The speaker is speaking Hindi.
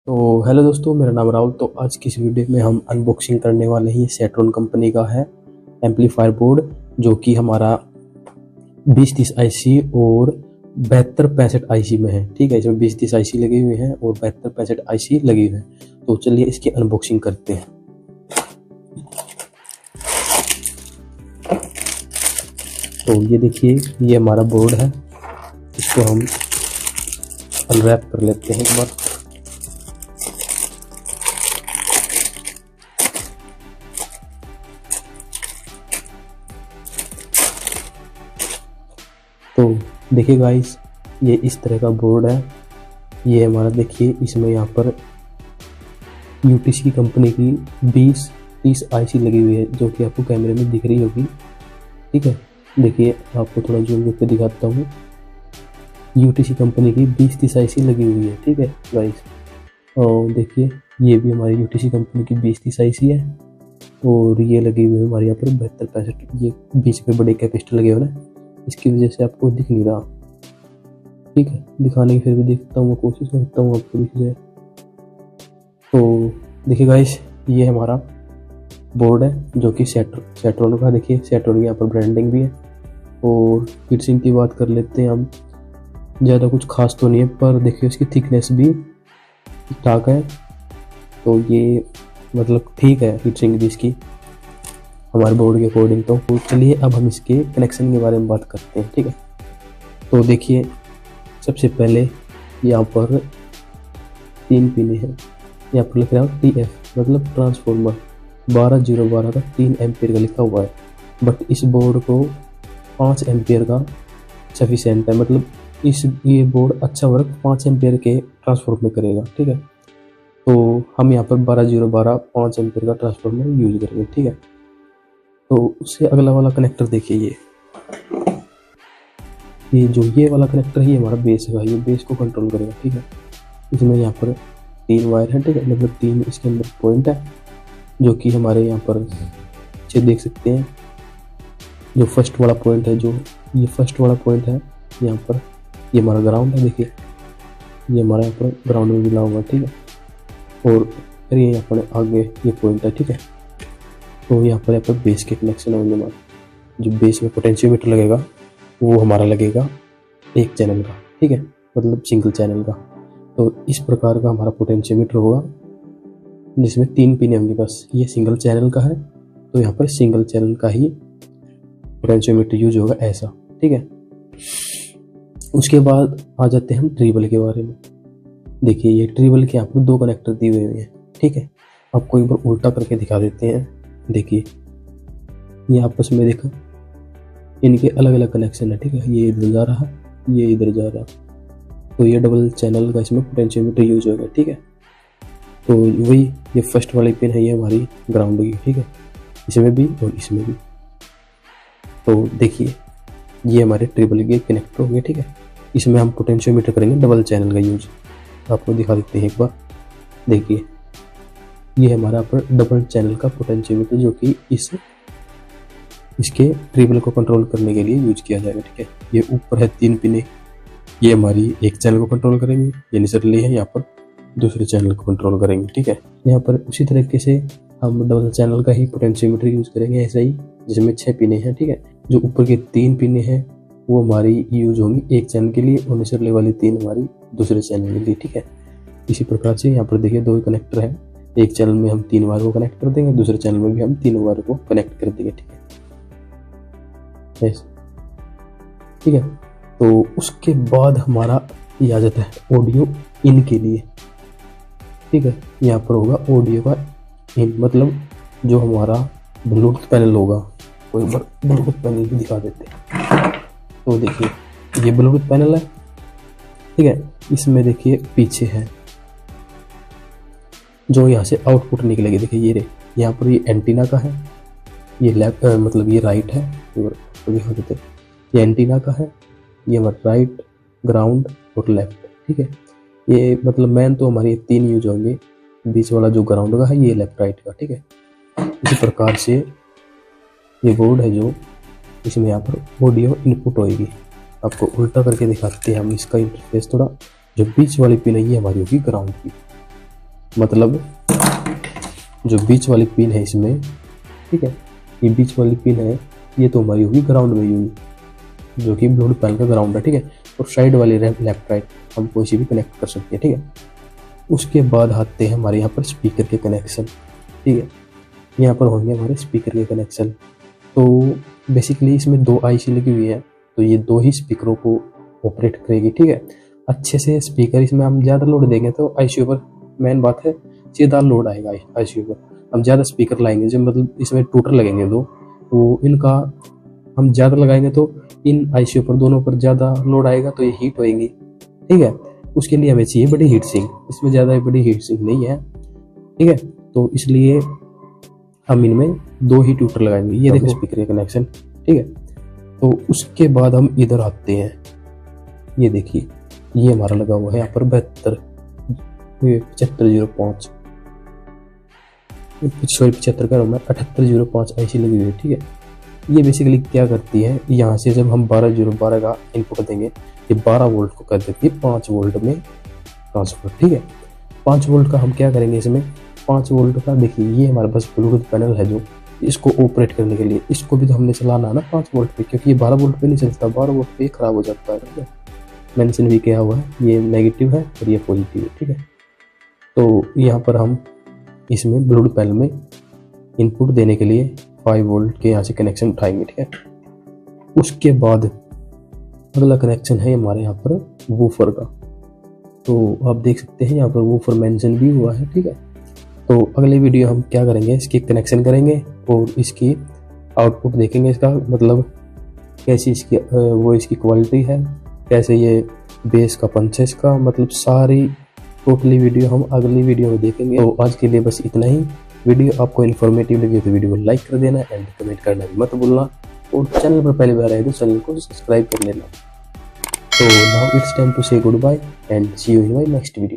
तो हेलो दोस्तों, मेरा नाम राहुल। तो आज की इस वीडियो में हम अनबॉक्सिंग करने वाले हैं सेट्रॉन कंपनी का है एम्पलीफायर बोर्ड, जो कि हमारा 2030 आईसी और 7265 आईसी में है। ठीक है, इसमें 2030 आईसी लगी हुई है और 7265 आईसी लगी हुई है। तो चलिए इसकी अनबॉक्सिंग करते हैं। तो ये देखिए, ये हमारा बोर्ड है। इसको हम अनरैप कर लेते हैं एक बार। तो देखिए गाइस, ये इस तरह का बोर्ड है। ये हमारा देखिए, इसमें यहाँ पर यूटीसी कंपनी की 2030 आईसी लगी हुई है, जो कि आपको कैमरे में दिख रही होगी। ठीक है, देखिए आपको थोड़ा जूम करके दिखाता हूँ। यूटीसी कंपनी की 2030 आईसी लगी हुई है। ठीक है गाइस, और देखिए ये भी हमारी यूटीसी कंपनी की 2030 आईसी है और ये लगी हुई है हमारे यहाँ पर 7265। ये बीच में बड़े कैपेसिटर लगे हुए ना, इसकी वजह से आपको दिख नहीं रहा। ठीक है, दिखाने की फिर भी देखता हूँ, कोशिश करता हूँ आपको दिख जाए। तो देखिए गाइस, ये हमारा बोर्ड है जो कि सेट्रॉन का। देखिए सेट्रॉन की यहाँ पर ब्रांडिंग भी है। और फिटिंग की बात कर लेते हैं हम। ज़्यादा कुछ खास तो नहीं है, पर देखिए इसकी थिकनेस भी ठीक ठाक है। तो ये मतलब ठीक है फिटिंग भी इसकी हमारे बोर्ड के अकॉर्डिंग। तो चलिए अब हम इसके कनेक्शन के बारे में बात करते हैं। ठीक है, तो देखिए सबसे पहले यहाँ पर 3 पिन है। यहाँ पर लिख रहा हूँ TF, मतलब ट्रांसफॉर्मर 12012 का 3 एम्पियर का लिखा हुआ है। बट इस बोर्ड को 5 एम्पियर का सफिशिएंट है, मतलब ये बोर्ड अच्छा वर्क 5 एम्पियर के ट्रांसफॉर्मर में करेगा। ठीक है, तो हम यहाँ पर 12012 5 एम्पियर का ट्रांसफॉर्मर यूज करेंगे। ठीक है, तो उससे अगला वाला कनेक्टर देखिए, ये वाला कनेक्टर ही हमारा बेस है। ये बेस को कंट्रोल करेगा। ठीक है, इसमें यहाँ पर 3 वायर है। ठीक है, मतलब 3 इसके अंदर पॉइंट है, जो कि हमारे यहाँ पर अच्छे देख सकते हैं। जो फर्स्ट वाला पॉइंट है, जो ये फर्स्ट वाला पॉइंट है यहाँ पर, ये हमारा ग्राउंड है। देखिए ये हमारा यहाँ पर ग्राउंड में मिला हुआ। ठीक है, और फिर ये यहाँ पर आगे ये पॉइंट है। ठीक है, तो यहाँ पर बेस के कनेक्शन होने के बाद जो बेस में पोटेंशियोमीटर लगेगा वो हमारा लगेगा एक चैनल का। ठीक है, मतलब सिंगल चैनल का। तो इस प्रकार का हमारा पोटेंशियोमीटर होगा, जिसमें 3 पिन होंगी बस। ये सिंगल चैनल का है, तो यहाँ पर सिंगल चैनल का ही पोटेंशियोमीटर यूज होगा ऐसा। ठीक है, उसके बाद आ जाते हैं हम ट्रिबल के बारे में। देखिए ये ट्रिबल के यहाँ पर 2 कनेक्टर दिए हुए हैं। ठीक है, आपको एक बार उल्टा करके दिखा देते हैं। देखिए ये आपस में देखा, इनके अलग अलग कनेक्शन है। ठीक है, ये इधर जा रहा, ये इधर जा रहा। तो ये डबल चैनल का इसमें पोटेंशियोमीटर यूज होगा। ठीक है, तो वही ये फर्स्ट वाली पिन है, ये हमारी ग्राउंड की। ठीक है, इसमें भी और इसमें भी। तो देखिए ये हमारे ट्रिपल के कनेक्टर हो गए। ठीक है, इसमें हम पोटेंशियोमीटर करेंगे डबल चैनल का यूज। आपको दिखा देते हैं एक बार। देखिए ये हमारा पर डबल चैनल का पोटेंशियोमीटर, जो कि इसके ट्रिबल को कंट्रोल करने के लिए यूज किया जाएगा। ठीक है, ये ऊपर है 3 पिने, ये हमारी एक चैनल को कंट्रोल करेंगे। ये निचली है, यहाँ पर दूसरे चैनल को कंट्रोल करेंगे। ठीक है, यहाँ पर उसी तरीके से हम डबल चैनल का ही पोटेंशियोमीटर यूज करेंगे ऐसा ही, जिसमें 6 पिने हैं। ठीक है, जो ऊपर के 3 पिने हैं वो हमारी यूज होंगी एक चैनल के लिए, और निचले वाली 3 हमारी दूसरे चैनल के लिए। ठीक है, इसी प्रकार से यहाँ पर देखिए 2 कनेक्टर है। एक चैनल में हम 3 वायर को कनेक्ट कर देंगे, दूसरे चैनल में भी हम 3 वायर को कनेक्ट कर देंगे। ठीक है, ठीक है, तो उसके बाद हमारा ये आ जाता है ऑडियो इन के लिए। ठीक है, यहाँ पर होगा ऑडियो का इन, मतलब जो हमारा ब्लूटूथ पैनल होगा। कोई ब्लूटूथ पैनल भी दिखा देते हैं। तो देखिए ये ब्लूटूथ पैनल है। ठीक है, इसमें देखिए पीछे है जो यहाँ से आउटपुट निकलेगी। देखिए ये यहाँ पर ये एंटीना का है, ये लेफ्ट मतलब ये राइट है। तो दिखा देते हैं, ये एंटीना का है, ये राइट, ग्राउंड और लेफ्ट। ठीक है, ये मतलब मेन तो हमारे 3 यूज होंगे। बीच वाला जो ग्राउंड का है, ये लेफ्ट राइट का। ठीक है, इसी प्रकार से ये बोर्ड है जो इसमें यहाँ पर ऑडियो इनपुट होगी। आपको उल्टा करके दिखाते हैं हम इसका इंटरफेस थोड़ा। जो बीच वाली पिन है ये हमारी होगी ग्राउंड की। मतलब जो बीच वाली पिन है इसमें, ठीक है, ये बीच वाली पिन है, ये तो हमारी होगी ग्राउंड में होगी, जो कि ब्लूटूथ पैनल का ग्राउंड है, ठीक है। और साइड वाली लेफ्ट राइट हम कोई सी भी कनेक्ट कर सकते हैं, ठीक है। उसके बाद आते हैं हमारे यहाँ पर स्पीकर के कनेक्शन, ठीक है। यहाँ पर होंगे हमारे स्पीकर के कनेक्शन। तो बेसिकली इसमें 2 आईसी लगी हुई है, तो ये 2 ही स्पीकरों को ऑपरेट करेगी, ठीक है। अच्छे से स्पीकर इसमें हम ज़्यादा लोड देंगे तो आईसीयू पर, मेन बात है, सीधा लोड आएगा आईसीयू पर। हम ज़्यादा स्पीकर लाएंगे जो मतलब इसमें टूटर लगेंगे दो, तो इनका हम ज़्यादा लगाएंगे तो इन आईसीयू पर दोनों पर ज़्यादा लोड आएगा, तो ये हीट होएंगी, ठीक है। उसके लिए हमें चाहिए बड़ी हीट सिंक, इसमें ज़्यादा बड़ी हीट सिंक नहीं है, ठीक है। तो इसलिए हम इनमें 2 ही ट्यूटर लगाएंगे। ये देखो स्पीकर का कनेक्शन, ठीक है। तो उसके बाद हम इधर आते हैं, ये देखिए ये हमारा लगा हुआ है यहाँ पर 7505 75 का 7805 आईसी लगी हुई है, ठीक है। ये बेसिकली क्या करती है, यहाँ से जब हम 12 का इनपुट देंगे, ये 12 वोल्ट को कर देती है 5 वोल्ट में ट्रांसफर, ठीक है। 5 वोल्ट का हम क्या करेंगे इसमें, 5 वोल्ट का देखिए ये हमारे पास ब्लूटूथ पैनल है जो इसको ऑपरेट करने के लिए, इसको भी तो हमने चलाना है ना 5 वोल्ट पे, क्योंकि ये 12 वोल्ट पे नहीं चलता, 12 वोल्ट पे खराब हो जाता है, ठीक है। मेंशन भी किया हुआ है, ये नेगेटिव है और ये पॉजिटिव है, ठीक है। तो यहाँ पर हम इसमें ब्लूटूथ पैनल में इनपुट देने के लिए 5 वोल्ट के यहाँ से कनेक्शन उठाएंगे, ठीक है। उसके बाद अगला कनेक्शन है हमारे यहाँ पर वूफर का, तो आप देख सकते हैं यहाँ पर वूफर मेंशन भी हुआ है, ठीक है। तो अगले वीडियो हम क्या करेंगे, इसकी कनेक्शन करेंगे और इसकी आउटपुट देखेंगे, इसका मतलब कैसी इसकी वो इसकी क्वालिटी है, कैसे ये बेस का पंच है इसका, मतलब सारी टोटली वीडियो हम अगली वीडियो में देखेंगे। तो आज के लिए बस इतना ही। वीडियो आपको इन्फॉर्मेटिव लगी तो वीडियो को लाइक कर देना एंड कमेंट करना भी मत भूलना, और चैनल पर पहली बार आए तो चैनल को सब्सक्राइब कर लेना। तो now it's time to say good bye and see you in my next video.